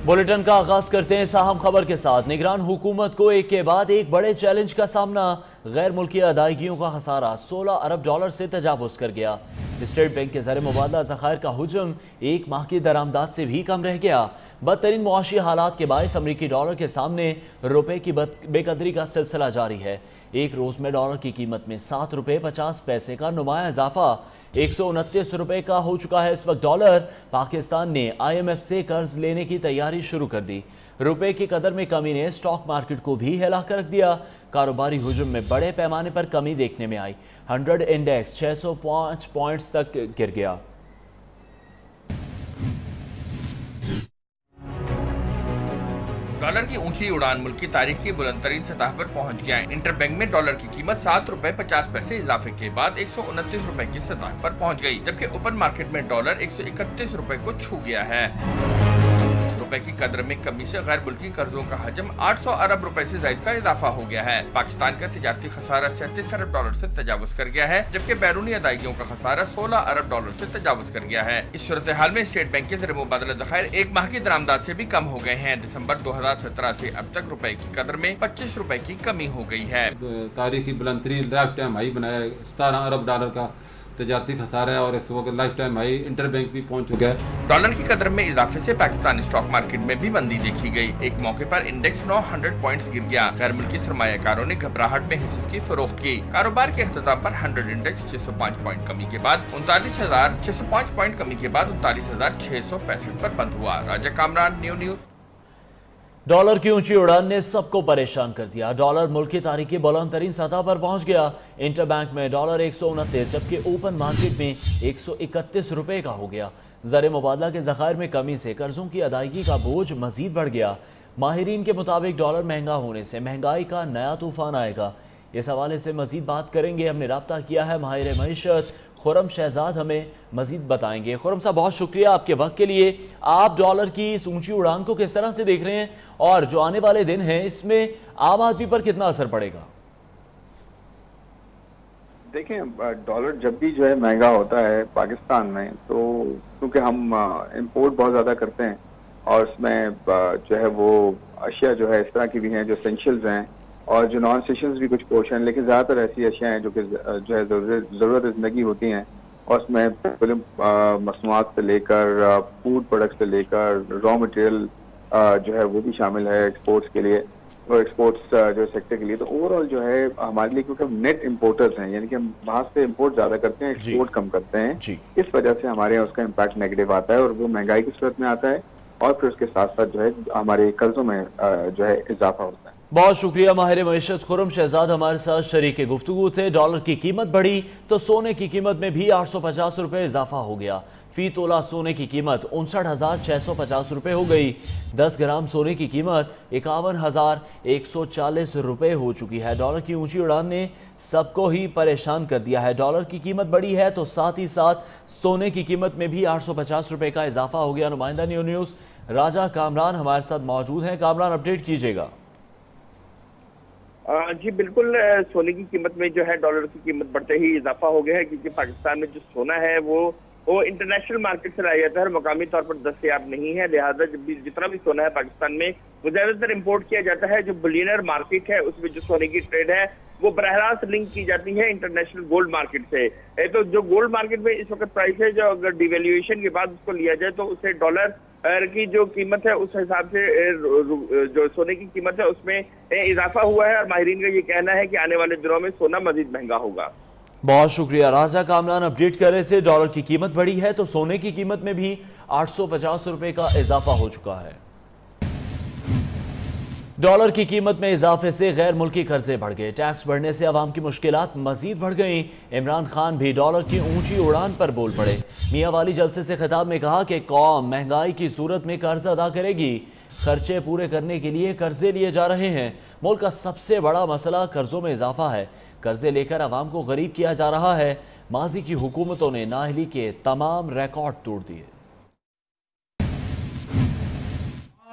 Bulletin का आगाज करते हैं साहम खबर के साथ। निगरान हुकूमत को एक के बाद एक बड़े चैलेंज का सामना। गैर मुल्की अदायगियों का खसारा 16 अरब डॉलर से तजावुज कर गया। स्टेट बैंक के ज़र मुबादला ज़खायर का हुजम एक माह की दरामदाद से भी कम रह गया। बदतरीन मुआशी हालात के बायस अमरीकी डॉलर के सामने रुपए की बेकदरी का सिलसिला जारी है। एक रोज़ में डॉलर की कीमत में 7 रुपये 50 पैसे का नुमाया इजाफा। 129 रुपये का हो चुका है इस वक्त डॉलर। पाकिस्तान ने IMF से कर्ज लेने की तैयारी शुरू कर दी। रुपए की कदर में कमी ने स्टॉक मार्केट को भी हिला कर रख दिया। कारोबारी हुजूम में बड़े पैमाने पर कमी देखने में आई। 100 इंडेक्स 605 पॉइंट्स तक गिर गया। डॉलर की ऊंची उड़ान मुल्क की तारीख की बुलंदतरीन सतह पर पहुंच गया है। इंटरबैंक में डॉलर की कीमत 7 रुपए 50 पैसे इजाफे के बाद 129 रुपए की सतह पर पहुंच गई, जबकि ओपन मार्केट में डॉलर 131 रुपए को छू गया है। रुपए की कदर में कमी से गैर मुल्की कर्जों का हजम 800 अरब रुपए से ज्यादा का इजाफा हो गया है। पाकिस्तान का तिजारती खसारा 37 अरब डॉलर से तजावुज कर गया है, जबकि बैरूनी अदायगियों का खसारा 16 अरब डॉलर से तजावुज कर गया है। इस सूरत हाल में स्टेट बैंक के ज़र मुबादला ज़खायर एक माह की दरामदाद से भी कम हो गए हैं। दिसंबर 2017 से अब तक रुपए की कदर में 25 रुपए की कमी हो गई है। तारीखी बुलंदतरीन लाइफ टाइम हाई बनाया 17 अरब डॉलर का तजारती खसारा है और इस वक्त लाइफ टाइम हाई इंटरबैंक भी पहुंच चुका है। डॉलर की कदर में इजाफे से पाकिस्तान स्टॉक मार्केट में भी मंदी देखी गई। एक मौके पर इंडेक्स 900 पॉइंट्स गिर गया। गैर मुल्की सरमायाकारों ने घबराहट में हिस्से की फरोख्त की। कारोबार के अख्ताम पर 100 इंडेक्स 605 पॉइंट कमी के बाद 39,605 पॉइंट कमी के बाद 39,665 पर बंद हुआ। राजा कामरान, न्यूज़। डॉलर की ऊंची उड़ान ने सबको परेशान कर दिया। डॉलर मुल्क की तारीख की बुलंद तरीन सतह पर पहुंच गया। इंटरबैंक में डॉलर 129 जबकि ओपन मार्केट में 131 रुपए का हो गया। ज़र मुबादला के ज़खायर में कमी से कर्जों की अदायगी का बोझ मजीद बढ़ गया। माहिरीन के मुताबिक डॉलर महंगा होने से महंगाई का नया तूफान आएगा। इस हवाले से मजीद बात करेंगे। हमने रब्ता किया है माहिर मईशत खुरम शहजाद, हमें मजीद बताएंगे। खुरम साहब, बहुत शुक्रिया आपके वक्त के लिए। आप डॉलर की इस ऊंची उड़ान को किस तरह से देख रहे हैं और जो आने वाले दिन हैं इसमें आम आदमी पर कितना असर पड़ेगा? देखें, डॉलर जब भी जो है महंगा होता है पाकिस्तान में, तो क्योंकि हम इंपोर्ट बहुत ज़्यादा करते हैं और उसमें जो है वो अशिया जो है इस तरह की भी हैं जो एसेंशियल्स हैं और जो नॉन एसेंशियल्स भी कुछ पोर्शन, लेकिन ज़्यादातर ऐसी अशिया हैं जो कि जो है ज़रूरत ज़िंदगी होती हैं और उसमें मसनूआत से लेकर फूड प्रोडक्ट्स से लेकर रॉ मटेरियल जो है वो भी शामिल है एक्सपोर्ट्स के लिए और एक्सपोर्ट्स जो सेक्टर के लिए। तो ओवरऑल जो है हमारे लिए, क्योंकि हम नेट इम्पोर्टर्स हैं, यानी कि हम बाहर से इम्पोर्ट ज़्यादा करते हैं, एक्सपोर्ट कम करते हैं, इस वजह से हमारे यहाँ उसका इम्पैक्ट नेगेटिव आता है और वो महंगाई की सूरत में आता है और फिर उसके साथ साथ जो है हमारे कर्जों में जो है इजाफा होता है। बहुत शुक्रिया माहिर मईशत खुरम शहजाद हमारे साथ शरीक गुफ्तगू थे। डॉलर की कीमत बढ़ी तो सोने की कीमत में भी 850 रुपये इजाफा हो गया। फी तोला सोने की कीमत 59,650 रुपये हो गई। 10 ग्राम सोने की कीमत 51,140 रुपये हो चुकी है। डॉलर की ऊंची उड़ान ने सबको ही परेशान कर दिया है। डॉलर की कीमत बढ़ी है तो साथ ही साथ सोने की कीमत में भी 850 रुपये का इजाफा हो गया। नुमाइंदा न्यूज़ राजा कामरान हमारे साथ मौजूद हैं। कामरान, अपडेट कीजिएगा। जी बिल्कुल, सोने की कीमत में जो है डॉलर की कीमत बढ़ते ही इजाफा हो गया है, क्योंकि पाकिस्तान में जो सोना है वो इंटरनेशनल मार्केट से लाया जाता है, मकामी तौर पर दस्तयाब नहीं है। लिहाजा जब भी जितना भी सोना है पाकिस्तान में वो ज्यादातर इम्पोर्ट किया जाता है। जो बिलियनर मार्केट है उसमें जो सोने की ट्रेड है वो बरह रास्त लिंक की जाती है इंटरनेशनल गोल्ड मार्केट से। तो जो गोल्ड मार्केट में इस वक्त प्राइस है, जो अगर डिवेल्यूएशन के बाद उसको लिया जाए तो उससे डॉलर की जो कीमत है उस हिसाब से जो सोने की कीमत है उसमें इजाफा हुआ है और माहिरीन का ये कहना है कि आने वाले दिनों में सोना मजीद महंगा होगा। बहुत शुक्रिया राजा कामरान, अपडेट कर रहे थे। डॉलर की कीमत बढ़ी है तो सोने की कीमत में भी 850 रुपये का इजाफा हो चुका है। डॉलर की कीमत में इजाफे से गैर मुल्की कर्जे बढ़ गए। टैक्स बढ़ने से अवाम की मुश्किलात मजीद बढ़ गई। इमरान खान भी डॉलर की ऊंची उड़ान पर बोल पड़े। मियां वाली जलसे से खिताब में कहा कि कौम महंगाई की सूरत में कर्ज अदा करेगी। खर्चे पूरे करने के लिए कर्जे लिए जा रहे हैं। मुल्क का सबसे बड़ा मसला कर्जों में इजाफा है। कर्जे लेकर अवाम को गरीब किया जा रहा है। माजी की हुकूमतों ने नाअहली के तमाम रिकॉर्ड तोड़ दिए।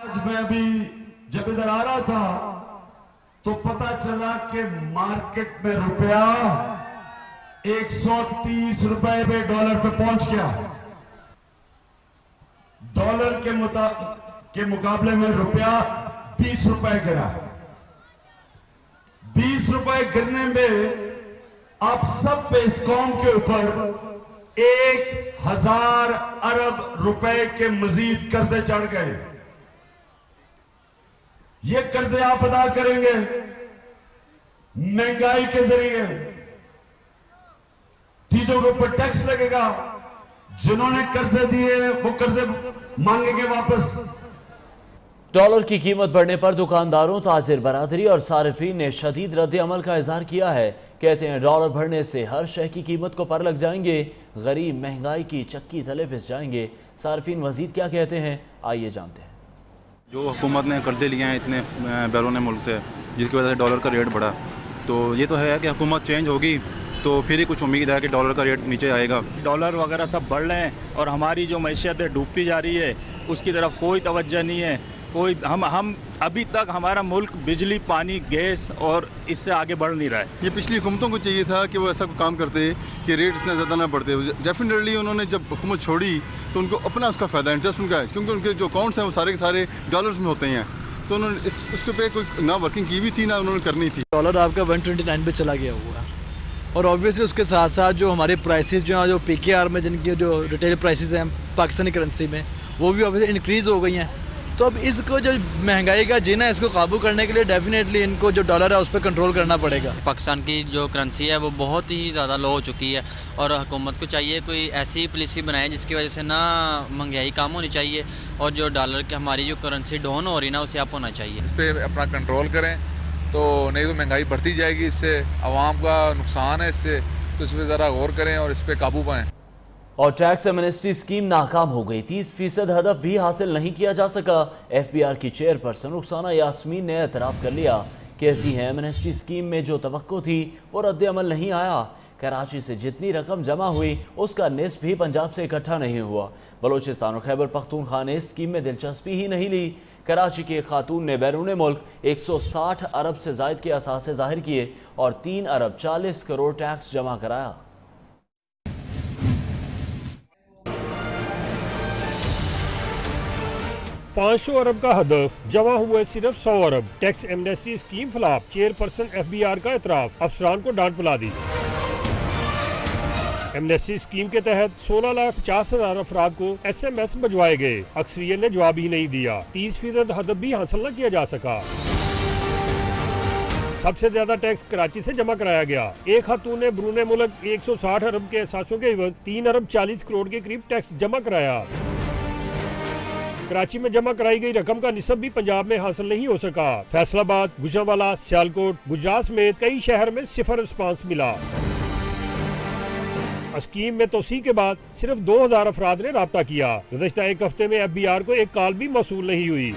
आज मैं भी जब इधर आ रहा था तो पता चला कि मार्केट में रुपया 130 रुपए पे डॉलर पे पहुंच गया। डॉलर के मुकाबले में रुपया 20 रुपए गिरा। 20 रुपए गिरने में आप सब बेस्कॉम के ऊपर 1000 अरब रुपए के मजीद कर्जे चढ़ गए। ये कर्जे आप अदा करेंगे महंगाई के जरिए, चीजों के ऊपर टैक्स लगेगा, जिन्होंने कर्जे दिए वो कर्जे मांगेंगे वापस। डॉलर की कीमत बढ़ने पर दुकानदारों, ताजिर बरादरी और सारिफीन ने शदीद रद्द अमल का इजहार किया है। कहते हैं डॉलर बढ़ने से हर शय की कीमत को पर लग जाएंगे, गरीब महंगाई की चक्की तले पिस जाएंगे। सारिफीन मजीद क्या कहते हैं, आइए जानते हैं। जो हुकूमत ने कर्जे लिए हैं इतने बैरून मुल्क से, जिसकी वजह से डॉलर का रेट बढ़ा, तो ये तो है कि हुकूमत चेंज होगी तो फिर ही कुछ उम्मीद है कि डॉलर का रेट नीचे आएगा। डॉलर वगैरह सब बढ़ रहे हैं और हमारी जो मैशियत है डूबती जा रही है, उसकी तरफ कोई तवज्जो नहीं है। कोई हम अभी तक हमारा मुल्क बिजली, पानी, गैस और इससे आगे बढ़ नहीं रहा है। ये पिछली हुकूमतों को चाहिए था कि वो ऐसा काम करते कि रेट इतना ज़्यादा ना बढ़ते। डेफिनेटली उन्होंने जब हुकूमत छोड़ी तो उनको अपना उसका फ़ायदा, इंटरेस्ट उनका है, क्योंकि उनके जो अकाउंट्स हैं वो सारे के सारे डॉलर्स में होते हैं, तो उन्होंने उसके पे कोई ना वर्किंग की भी थी ना उन्होंने करनी थी। डॉलर आपका 129 पे चला गया हुआ है और ऑब्वियसली उसके साथ साथ जो हमारे प्राइसेस जो PKR में जिनकी जो रिटेल प्राइसेस हैं पाकिस्तानी करेंसी में, वो भी ऑब्वियसली इंक्रीज़ हो गई हैं। तो अब इसको जो महंगाई का जीना है, इसको काबू करने के लिए डेफिनेटली इनको जो डॉलर है उस पर कंट्रोल करना पड़ेगा। पाकिस्तान की जो करेंसी है वो बहुत ही ज़्यादा लो हो चुकी है और हुकूमत को चाहिए कोई ऐसी पॉलिसी बनाए जिसकी वजह से ना महंगाई कम होनी चाहिए और जो डॉलर की हमारी जो करेंसी डाउन हो रही ना उसे अप होना चाहिए। इस पर अपना कंट्रोल करें, तो नहीं तो महंगाई बढ़ती जाएगी, इससे आवाम का नुकसान है, इससे तो इस पर ज़रा गौर करें और इस पर काबू पाएँ। और टैक्स एमनेस्टी स्कीम नाकाम हो गई, 30% हदफ भी हासिल नहीं किया जा सका। FBR की चेयरपर्सन रुखसाना यास्मीन ने एतराफ़ कर लिया। कहती हैं एमनेस्टी स्कीम में जो तवक्को थी वो रद्द अमल नहीं आया। कराची से जितनी रकम जमा हुई उसका निस्फ भी पंजाब से इकट्ठा नहीं हुआ। बलोचिस्तान और खैबर पख्तूनख्वा ने इस स्कीम में दिलचस्पी ही नहीं ली। कराची की एक खातून ने बैरून मुल्क 160 अरब से जायद के असासे जाहिर किए और 3 अरब 40 करोड़ टैक्स जमा कराया। 500 अरब का हदफ, जमा हुए सिर्फ 100 अरब। टैक्स एमनेस्टी स्कीम खिलाफ, चेयरपर्सन FBR का एतराफ, अफसरान को डांट पिला दी। एमनेस्टी स्कीम के तहत 16,50,000 अफराद को SMS भिजवाए गए, अक्सरियत ने जवाब ही नहीं दिया। 30% हदफ भी हासिल न किया जा सका। सबसे ज्यादा टैक्स कराची से जमा कराया गया। एक खातून ने बैरून मुल्क 160 अरब के असासों के एवज 3 अरब 40 करोड़ के करीब टैक्स जमा कराया। कराची में जमा कराई गई रकम का निस्ब भी पंजाब में हासिल नहीं हो सका। फैसलाबाद, गुजरांवाला, सियालकोट, गुजरात समेत कई शहर में 0 रिस्पांस मिला। स्कीम में तोसी के बाद सिर्फ 2000 अफराद ने राब्ता किया। गुज़श्ता एक हफ्ते में FBR को एक कॉल भी मौसूल नहीं हुई।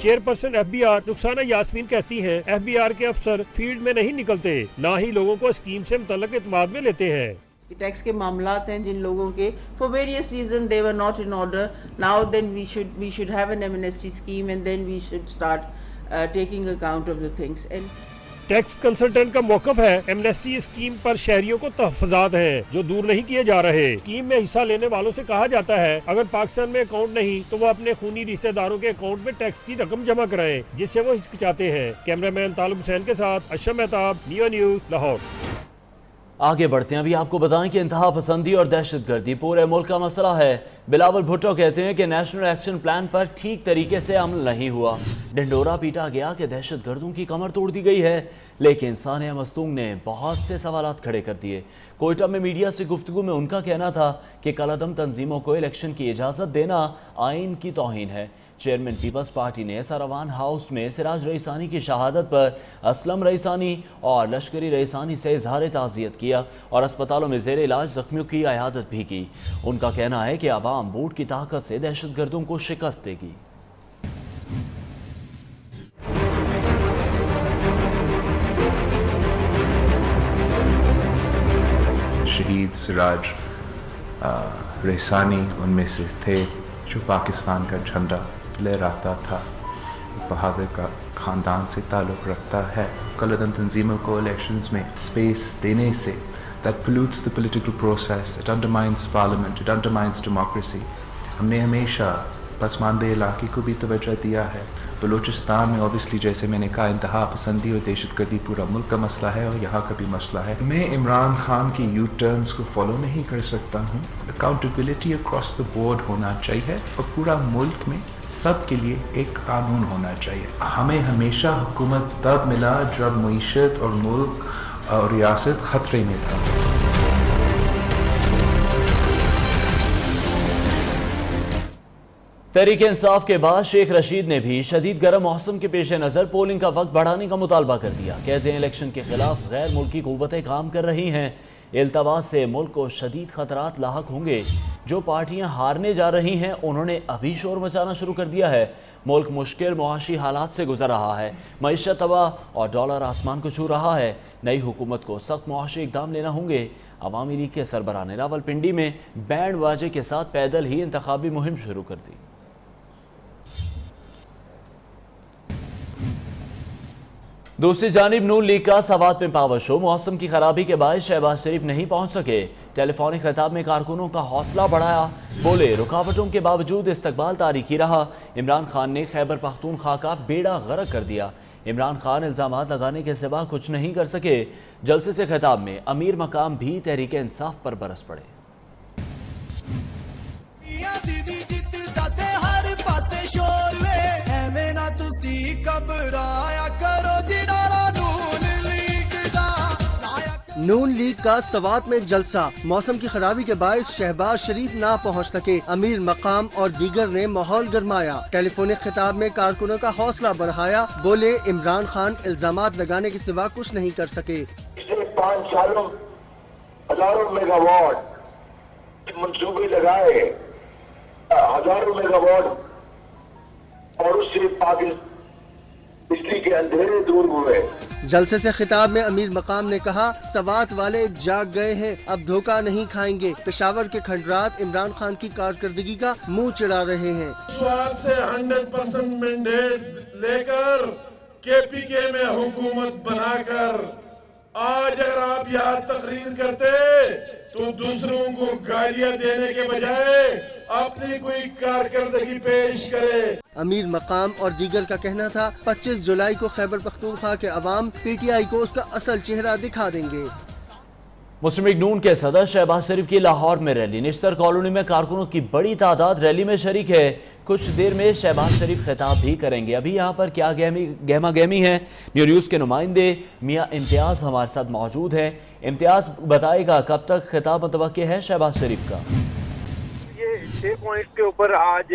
चेयरपर्सन FBR रुखसाना यास्मीन कहती हैं FBR के अफसर फील्ड में नहीं निकलते, ना ही लोगों को स्कीम से मुतल्लिक इत्मीनान में लेते हैं। टैक्स के मामलात हैं जिन लोगों के for various reason they were not in order, now then we should have an amnesty scheme and then we should start taking account of the things. And tax consultant का मौकफ है एमनेस्टी स्कीम पर शहरियों को तहफ़्फ़ुज़ात हैं जो दूर नहीं किए जा रहे। स्कीम में हिस्सा लेने वालों से कहा जाता है अगर पाकिस्तान में अकाउंट नहीं तो वो अपने खूनी रिश्तेदारों के अकाउंट में टैक्स की रकम जमा कराएं, जिससे वो हिचकिचाते हैं। कैमरामैन तालिब हुसैन के साथ अशरफ मेहताब, नियो न्यूज़, लाहौर। आगे बढ़ते हैं। अभी आपको बताएं कि इंतहा पसंदी और दहशतगर्दी पूरे मुल्क का मसला है। बिलावल भुट्टो कहते हैं कि नेशनल एक्शन प्लान पर ठीक तरीके से अमल नहीं हुआ। ढिंडोरा पीटा गया कि दहशतगर्दों की कमर तोड़ दी गई है, लेकिन सानिया मस्तूंग ने बहुत से सवालात खड़े कर दिए। कोयटा में मीडिया से गुफ्तगू में उनका कहना था कि कलअदम तंजीमों को इलेक्शन की इजाज़त देना आइन की तौहीन है। चेयरमैन पीपल्स पार्टी ने सरावान हाउस में सिराज रईसानी की शहादत पर असलम रईसानी और लश्करी रईसानी से इजहार ताज़ियत किया और अस्पतालों में ज़ेर इलाज जख्मियों की इयादत भी की। उनका कहना है कि अवाम वोट की ताकत से दहशतगर्दों को शिकस्त देगी। शहीद सिराज रईसानी उनमें से थे जो पाकिस्तान का झंडा लहराता था। बहादुर का ख़ानदान से ताल्लुक़ रखता है। कलअदम तंजीमों को इलेक्शंस में स्पेस देने से that pollutes the political process, it undermines parliament, it undermines democracy। हमने हमेशा पसमानदे इलाके को भी तवज्जो दिया है। बलूचिस्तान में ऑब्वियसली जैसे मैंने कहा इंतहा पसंदी और दहशतगर्दी पूरा मुल्क का मसला है और यहाँ का भी मसला है। मैं इमरान खान की यू टर्न्स को फॉलो नहीं कर सकता हूँ। अकाउंटेबिलिटी अक्रॉस द बोर्ड होना चाहिए और पूरा मुल्क में सब के लिए एक कानून होना चाहिए। हमें हमेशा हुकूमत तब मिला जब मईशत और मुल्क और रियासत खतरे में था। तहरीक इंसाफ के बाद शेख रशीद ने भी शदीद गर्म मौसम के पेश नज़र पोलिंग का वक्त बढ़ाने का मुतालबा कर दिया। कहते हैं इलेक्शन के खिलाफ गैर मुल्की कुव्वतें काम कर रही हैं। इल्तवात से मुल्क को शदीद खतरात लाहक होंगे। जो पार्टियां हारने जा रही हैं उन्होंने अभी शोर मचाना शुरू कर दिया है। मुल्क मुश्किल मुआशी हालात से गुजर रहा है। मईशत तबाह और डॉलर आसमान को छू रहा है। नई हुकूमत को सख्त मुआशी इक़दाम लेना होंगे। अवामी लीग के सरबराह ने रावलपिंडी में बैंड बाजे के साथ पैदल ही इंतखाबी मुहिम शुरू कर दी। दूसरी जानिब नून लीग का सवात में पावर शो। मौसम की खराबी के बायस शहबाज शरीफ नहीं पहुंच सके। टेलीफोनिक खिताब में कारकुनों का हौसला बढ़ाया। बोले रुकावटों के बावजूद इस्तकबाल तारीखी रहा। इमरान खान ने खैबर पख्तूनख्वा का बेड़ा गर्क कर दिया। इमरान खान इल्जामात लगाने के सिवा कुछ नहीं कर सके। जलसे से खिताब में अमीर मकाम भी तहरीक इंसाफ पर बरस पड़े। नून लीग का सवात में जलसा। मौसम की खराबी के बायस शहबाज शरीफ ना पहुंच सके। अमीर मकाम और दीगर ने माहौल गरमाया। टेलीफोनिक खिताब में कारकुनों का हौसला बढ़ाया। बोले इमरान खान इल्जामात लगाने के सिवा कुछ नहीं कर सके। पिछले 5 सालों हजारों मेगावाट मंसूबे लगाए, हजारों मेगावाट और उससे पाकिस्तान बिजली के अंधेरे दूर हुए। जलसे से खिताब में अमीर मकाम ने कहा सवात वाले जाग गए हैं, अब धोखा नहीं खाएंगे। पेशावर के खंडरात इमरान खान की कारकर्दगी का मुंह चिढ़ा रहे हैं। स्वाद से 100% मैंडेट लेकर केपीके में हुकूमत बनाकर आज अगर आप यहाँ तकरीर करते तो दूसरों को गालियां देने के बजाय अपनी कोई कारकर्दगी पेश करे। अमीर मकाम और दीगर का कहना था 25 जुलाई को खैबर पख्तूनख्वा के अवाम पीटीआई को उसका असल चेहरा दिखा देंगे। मुस्लिम लीग नून के सदर शहबाज शरीफ की लाहौर में रैली। निश्तर कॉलोनी में कारकुनों की बड़ी तादाद रैली में शरीक है। कुछ देर में शहबाज शरीफ खिताब भी करेंगे। अभी यहाँ पर क्या गहमा गहमी है, न्यूज़ के नुमाइंदे मियाँ इम्तियाज़ हमारे साथ मौजूद हैं। इम्तियाज़ बताएगा कब तक खिताब मुतवक्के है शहबाज शरीफ का? 6 पॉइंट के ऊपर आज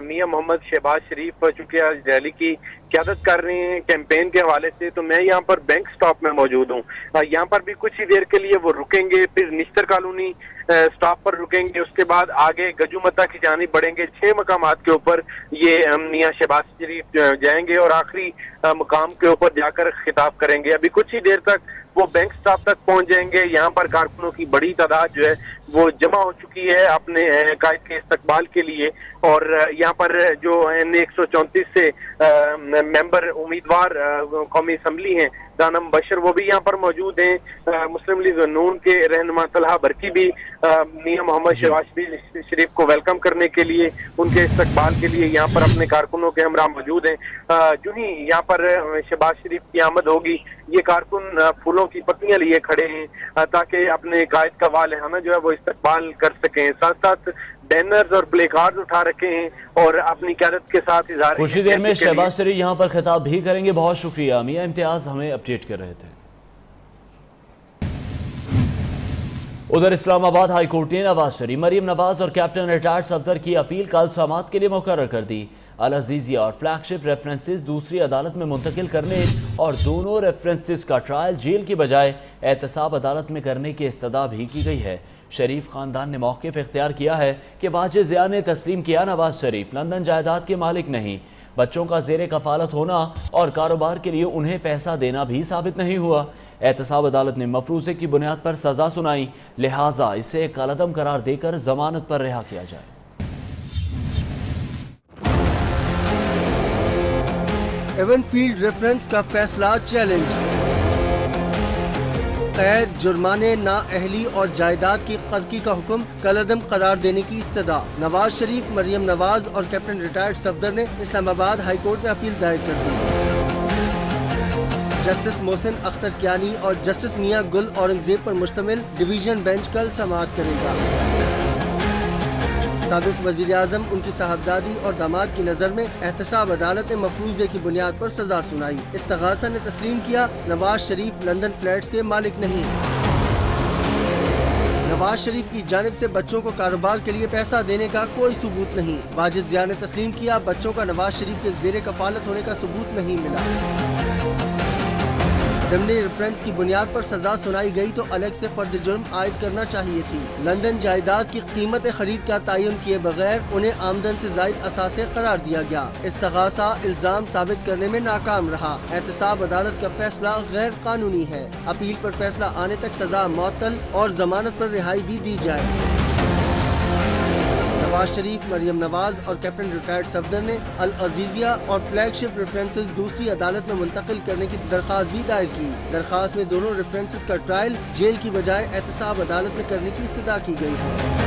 मियां मोहम्मद शहबाज शरीफ चूंकि आज रैली की क़यादत कर रहे हैं कैंपेन के हवाले से, तो मैं यहाँ पर बैंक स्टॉप में मौजूद हूँ। यहाँ पर भी कुछ ही देर के लिए वो रुकेंगे, फिर निश्तर कॉलोनी स्टॉप पर रुकेंगे, उसके बाद आगे गजूमता की जानिब बढ़ेंगे। 6 मकामात के ऊपर ये मियां शहबाज शरीफ जाएंगे और आखिरी मकाम के ऊपर जाकर खिताब करेंगे। अभी कुछ ही देर तक वो बैंक स्टॉप तक पहुंच जाएंगे। यहाँ पर कारकुनों की बड़ी तादाद जो है वो जमा हो चुकी है अपने कायद के इस्तकबाल के लिए। और यहाँ पर जो NA-134 से मेंबर उम्मीदवार कौमी असम्बली हैं दानम बशर, वो भी यहाँ पर मौजूद हैं। मुस्लिम लीग नून के रहनुमा तलहा बरकी भी मियां मोहम्मद शहबाज शरीफ को वेलकम करने के लिए, उनके इस्तकबाल के लिए यहाँ पर अपने कारकुनों के हमरा मौजूद हैं। जो ही यहाँ पर शहबाज शरीफ की आमद होगी, ये कारकुन फूलों की पत्तियां लिए खड़े हैं ताकि अपने कायद का वालिहाना जो है वो इस्तकबाल कर सकें। साथ साथ बैनर्स और प्ले कार्ड उठा रखे हैं और अपनी क़यादत के साथ इज़हार। कुछ ही देर में शहबाज शरीफ यहाँ पर खिताब भी करेंगे। बहुत शुक्रिया मियां इम्तियाज़, हमें अपडेट कर रहे थे। उधर इस्लामाबाद हाई कोर्ट ने नवाज शरीफ, मरीम नवाज और कैप्टन रिटायर्ड सफदर की अपील कल समाअत के लिए मुकर्रर कर दी। अल अजीजिया और फ्लैगशिप रेफरेंसेस दूसरी अदालत में मुंतकिल करने और दोनों रेफरेंसेस का ट्रायल जेल की बजाय एहतसाब अदालत में करने की इस्तदा भी की गई है। शरीफ खानदान ने मौक़िफ़ इख्तियार किया है कि वाजिद ज़िया ने तस्लीम किया नवाज शरीफ लंदन जायदाद के मालिक नहीं। बच्चों का ज़ेरे कफ़ालत होना और कारोबार के लिए उन्हें पैसा देना भी साबित नहीं हुआ। एहतसाब अदालत ने मफरूज़े की बुनियाद पर सज़ा सुनाई, लिहाजा इसे कालअदम करार देकर जमानत पर रिहा किया जाए। एवनफील्ड रेफरेंस का फैसला चैलेंज। खैर, जुर्माने, नाअहली और जायदाद की कर्की का हुक्म कलअदम करार देने की इस्तदा। नवाज शरीफ, मरियम नवाज और कैप्टन रिटायर्ड सफदर ने इस्लामाबाद हाई कोर्ट में अपील दायर कर दी। जस्टिस मोहसिन अख्तर कियानी और जस्टिस मियां गुल औरंगजेब पर मुश्तमिल डिवीजन बेंच कल समाअत करेगा। साबिक वजीर आजम, उनकी साहबजादी और दामाद की नज़र में एहतसाब अदालत ने मफरूज़े की बुनियाद पर सजा सुनाई। इस्तगासा ने तस्लीम किया, नवाज शरीफ लंदन फ्लैट्स के मालिक नहीं। नवाज शरीफ की जानिब से बच्चों को कारोबार के लिए पैसा देने का कोई सबूत नहीं। वाजिद जिया ने तस्लीम किया, बच्चों का नवाज शरीफ के ज़ेरे कफालत होने का सबूत नहीं मिला। ज़िमनी रेफरेंस की बुनियाद पर सजा सुनाई गई तो अलग से फर्द जुर्म आयद करना चाहिए थी। लंदन जायदाद की कीमत खरीद का तयन किए बगैर उन्हें आमदन से जायद असासे करार दिया गया। इस्तगासा इल्जाम साबित करने में नाकाम रहा। एहतसाब अदालत का फैसला गैर कानूनी है। अपील पर फैसला आने तक सजा मुअत्तल और जमानत पर रिहाई भी दी जाए। नवाज शरीफ, मरियम नवाज और कैप्टन रिटायर्ड सफदर ने अल अजीजिया और फ्लैगशिप रेफरेंसेस दूसरी अदालत में मुंतकिल करने की दरख्वास्त भी दायर की। दरख्वास्त में दोनों रेफरेंसेस का ट्रायल जेल की बजाय एहतसाब अदालत में करने की इस्तदा की गई है।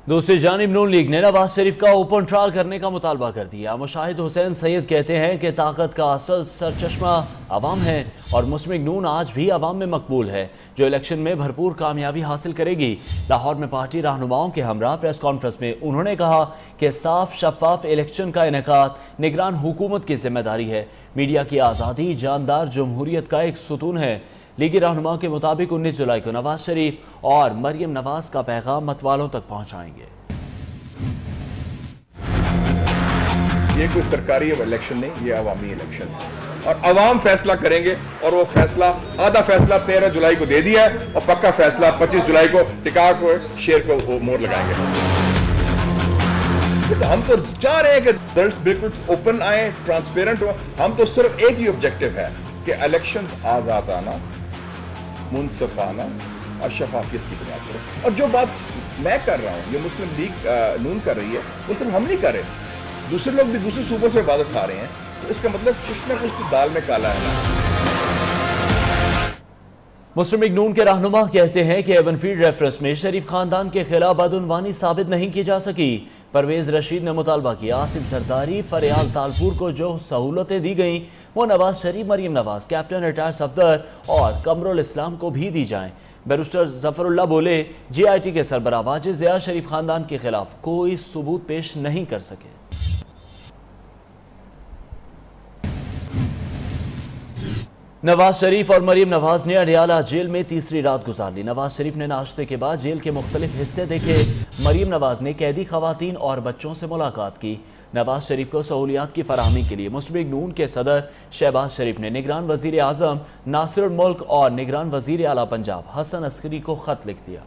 दूसरी जानिब नून लीग ने नवाज शरीफ का ओपन ट्रायल करने का मुतालबा कर दिया। मुशाहिद हुसैन सैयद कहते हैं कि ताकत का असल सरचश्मा अवाम है और मुस्लिम लीग नून आज भी अवाम में मकबूल है, जो इलेक्शन में भरपूर कामयाबी हासिल करेगी। लाहौर में पार्टी रहनुमाओं के हमरा प्रेस कॉन्फ्रेंस में उन्होंने कहा कि साफ शफाफ इलेक्शन का इनेकाद निगरान हुकूमत की जिम्मेदारी है। मीडिया की आज़ादी जानदार जमहूरियत का एक सुतून है। लीगी रहनुमाओं के मुताबिक 19 जुलाई को नवाज शरीफ और मरियम नवाज का पैगाम मतवालों तक पहुंचाएंगे। ये कोई सरकारी इलेक्शन नहीं, ये अवामी इलेक्शन है और अवाम फैसला करेंगे और वो फैसला, आधा फैसला 13 जुलाई को दे दिया है और पक्का फैसला 25 जुलाई को टिका को शेर को मोर लगाएंगे। तो हम तो चाह रहे हैं कि रिजल्ट्स बिल्कुल ओपन आए, ट्रांसपेरेंट हो। हम तो सिर्फ एक ही ऑब्जेक्टिव है कि इलेक्शंस आजाद आना, मुनसफाना और शफाफियत की बुनियाद पर। और जो बात मैं कर रहा हूँ, ये मुस्लिम लीग नून कर रही है, वो सिर्फ हम नहीं कर रहे, दूसरे लोग भी दूसरे सूबों से बात उठा रहे हैं। तो इसका मतलब कुछ ना कुछ तो दाल में काला है ना। मुस्लिम लीग नून के रहनुमा कहते हैं कि एवनफील्ड रेफरेंस में शरीफ खानदान के खिलाफ बदउनवानी साबित नहीं की जा सकी। परवेज रशीद ने मुतालबा किया, आसिम सरदारी, फरियाल तालपुर को जो सहूलतें दी गईं वो नवाज शरीफ, मरियम नवाज, कैप्टन रिटायर्ड सफदर और कमरुल इस्लाम को भी दी जाएं। बैरिस्टर जफरुल्लाह बोले, JIT के सरबराह वाजिद जिया शरीफ खानदान के खिलाफ कोई सबूत पेश नहीं कर सके। नवाज शरीफ और मरियम नवाज ने अडियाला जेल में तीसरी रात गुजार ली। नवाज शरीफ ने नाश्ते के बाद जेल के मुख्तलिफ हिस्से देखे। मरियम नवाज ने कैदी खवातीन और बच्चों से मुलाकात की। नवाज शरीफ को सहूलियात की फराहमी के लिए मुस्लिम लीग नून के सदर शहबाज शरीफ ने निगरान वजीर आजम नासिरुल मुल्क और निगरान वजीर आला पंजाब हसन अस्करी को खत लिख दिया।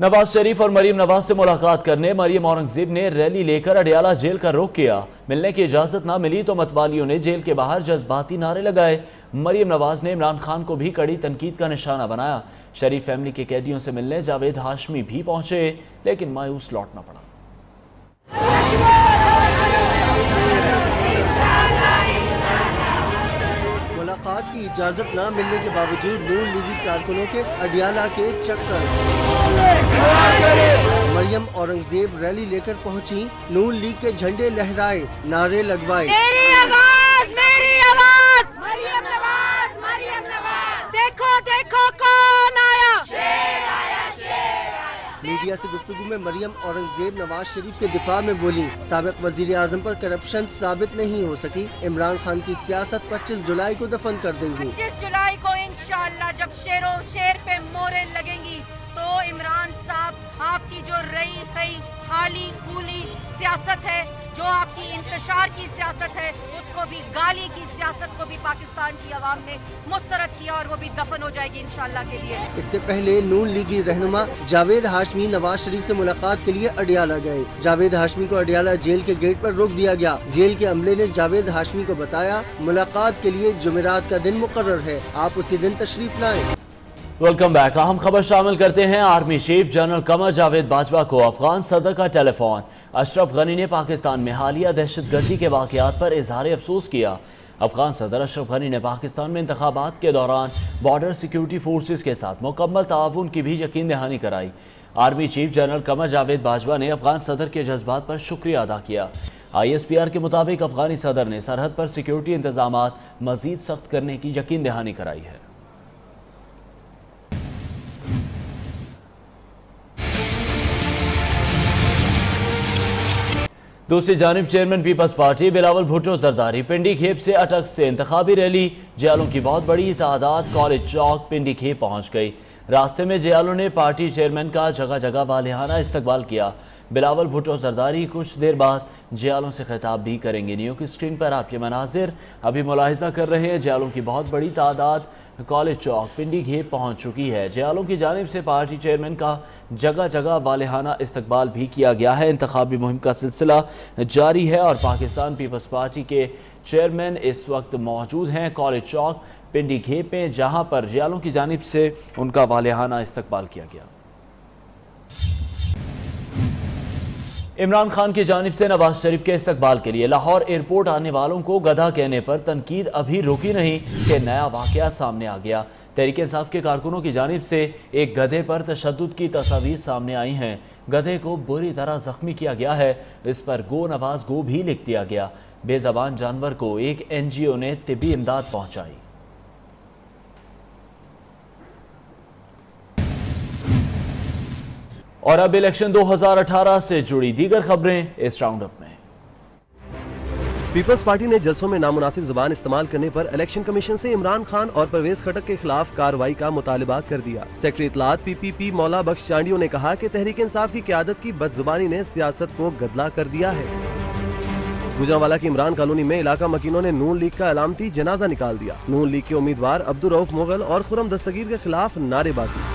नवाज शरीफ और मरियम नवाज से मुलाकात करने मरियम औरंगजेब ने रैली लेकर अडियाला जेल का रुख किया। मिलने की इजाजत ना मिली तो मतवालियों ने जेल के बाहर जज्बाती नारे लगाए। मरियम नवाज ने इमरान खान को भी कड़ी तनकीद का निशाना बनाया। शरीफ फैमिली के कैदियों से मिलने जावेद हाशमी भी पहुंचे, लेकिन मायूस लौटना पड़ा। मुलाकात की इजाजत न मिलने के बावजूद नून लीगी कारकुनों के अडियाला के चक्कर। मरियम औरंगजेब रैली लेकर पहुंची, नून लीग के झंडे लहराए, नारे लगवाए। मेरी आवाज, मेरी आवाज, मरियम नवाज, मरियम नवाज, देखो देखो कौन आया, शेर आया, शेर आया। मीडिया से गुफ्तगू में मरियम औरंगजेब नवाज शरीफ के दिफा में बोली, साबिक वजीर आजम पर करप्शन साबित नहीं हो सकी, इमरान खान की सियासत 25 जुलाई को दफन कर देंगी। 25 जुलाई को इंशाअल्लाह जब शेर पे मोहरें लगेंगी तो इमरान साहब आपकी जो रही गई खाली खूली सियासत है, जो आपकी इंतशार की सियासत है, उसको भी गाली की सियासत को भी पाकिस्तान की आवाम ने मुस्तरद किया और वो भी दफन हो जाएगी इंशाअल्लाह के लिए। इससे पहले नून लीगी रहनुमा जावेद हाशमी नवाज शरीफ से मुलाकात के लिए अडियाला गए। जावेद हाशमी को अडियाला जेल के गेट पर रोक दिया गया। जेल के अमले ने जावेद हाशमी को बताया, मुलाकात के लिए जुमेरात का दिन मुकर्रर है, आप उसी दिन तशरीफ लाएं। Welcome back. अहम खबर शामिल करते हैं। Army chief general Qamar Javed Bajwa को अफगान सदर का टेलीफोन। अशरफ गनी ने पाकिस्तान में हालिया दहशतगर्दी के वाकयात पर इजहार अफसोस किया। अफगान सदर अशरफ गनी ने पाकिस्तान में इंतखाबात के दौरान बॉर्डर सिक्योरिटी फोर्सेस के साथ मुकम्मल ताउन की भी यकीन दहानी कराई। Army chief general Qamar Javed Bajwa ने अफगान सदर के जज्बात पर शुक्रिया अदा किया। ISPR के मुताबिक अफगानी सदर ने सरहद पर सिक्योरिटी इंतजाम मजीद सख्त करने की यकीन दहानी कराई है। दूसरी जानिब चेयरमैन पीपल्स पार्टी बिलावल भुट्टो जरदारी पिंडी खेप से अटक से इंतखाबी रैली। जयालों की बहुत बड़ी तादाद कॉलेज चौक पिंडी खेप पहुंच गई। रास्ते में जयालों ने पार्टी चेयरमैन का जगह जगह वालिहाना इस्तकबाल किया। बिलावल भुट्टो जरदारी कुछ देर बाद जयालों से खिताब भी करेंगे। न्यूज़ की स्क्रीन पर आप ये मनाजिर अभी मुलाहिजा कर रहे हैं। जयालों की बहुत बड़ी तादाद कॉलेज चौक पिंडी घेप पहुंच चुकी है। जयालों की जानिब से पार्टी चेयरमैन का जगह जगह वालिहाना इस्तकबाल भी किया गया है। इंतखाबी मुहिम का सिलसिला जारी है और पाकिस्तान पीपल्स पार्टी के चेयरमैन इस वक्त मौजूद हैं कॉलेज चौक पिंडी घेप में, जहां पर जयालों की जानिब से उनका वालिहाना इस्तकबाल किया गया। इमरान खान की जानिब से नवाज शरीफ के इस्तकबाल के लिए लाहौर एयरपोर्ट आने वालों को गधा कहने पर तनकीद अभी रुकी नहीं कि नया वाकया सामने आ गया। तहरीक इंसाफ के कारकुनों की जानिब से एक गधे पर तशद्दुद की तस्वीर सामने आई हैं। गधे को बुरी तरह जख्मी किया गया है। इस पर गो नवाज गो भी लिख दिया गया। बेजबान जानवर को एक NGO ने तिब्बी इमदाद पहुंचाई। और अब इलेक्शन 2018 से जुड़ी दीगर खबरें इस राउंड अप में। पीपल्स पार्टी ने जलसों में नामुनासिब जुबान इस्तेमाल करने पर इलेक्शन कमीशन से इमरान खान और परवेज खटक के खिलाफ कार्रवाई का मुतालबा कर दिया। सेक्रेटरी इत्तलात PPP मौला बख्श चांडियों ने कहा कि तहरीक इंसाफ की क़यादत की बदजुबानी ने सियासत को गदला कर दिया है। गुजरांवाला की इमरान कॉलोनी में इलाका मकीनों ने नून लीग का अलामती जनाजा निकाल दिया। नून लीग के उम्मीदवार अब्दुल रऊफ मुगल और खुरम दस्तगीर के खिलाफ नारेबाजी।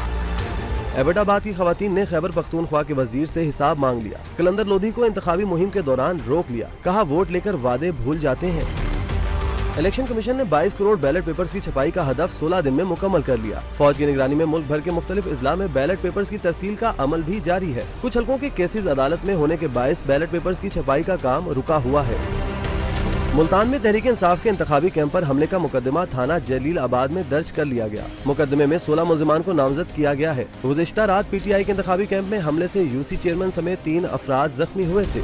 एबटाबाद की खवातीन ने खैबर पख्तूनख्वा के वजीर से हिसाब मांग लिया। कलंदर लोधी को इंतखाबी मुहिम के दौरान रोक लिया। कहा वोट लेकर वादे भूल जाते हैं। इलेक्शन कमीशन ने 22 करोड़ बैलेट पेपर्स की छपाई का हदफ 16 दिन में मुकम्मल कर लिया। फौज की निगरानी में मुल्क भर के मुख्तलिफ इजला में बैलेट पेपर्स की तरसील का अमल भी जारी है। कुछ हल्कों के केसेज अदालत में होने के बायस बैलेट पेपर्स की छपाई का काम रुका हुआ है। मुल्तान में तहरीक इंसाफ के इंतखाबी कैंप पर हमले का मुकदमा थाना जलील आबाद में दर्ज कर लिया गया। मुकदमे में 16 मुल्जिमान को नामजद किया गया है। गुज़िश्ता रात PTI के इंतखाबी कैंप में हमले से UC चेयरमैन समेत 3 अफराद जख्मी हुए थे।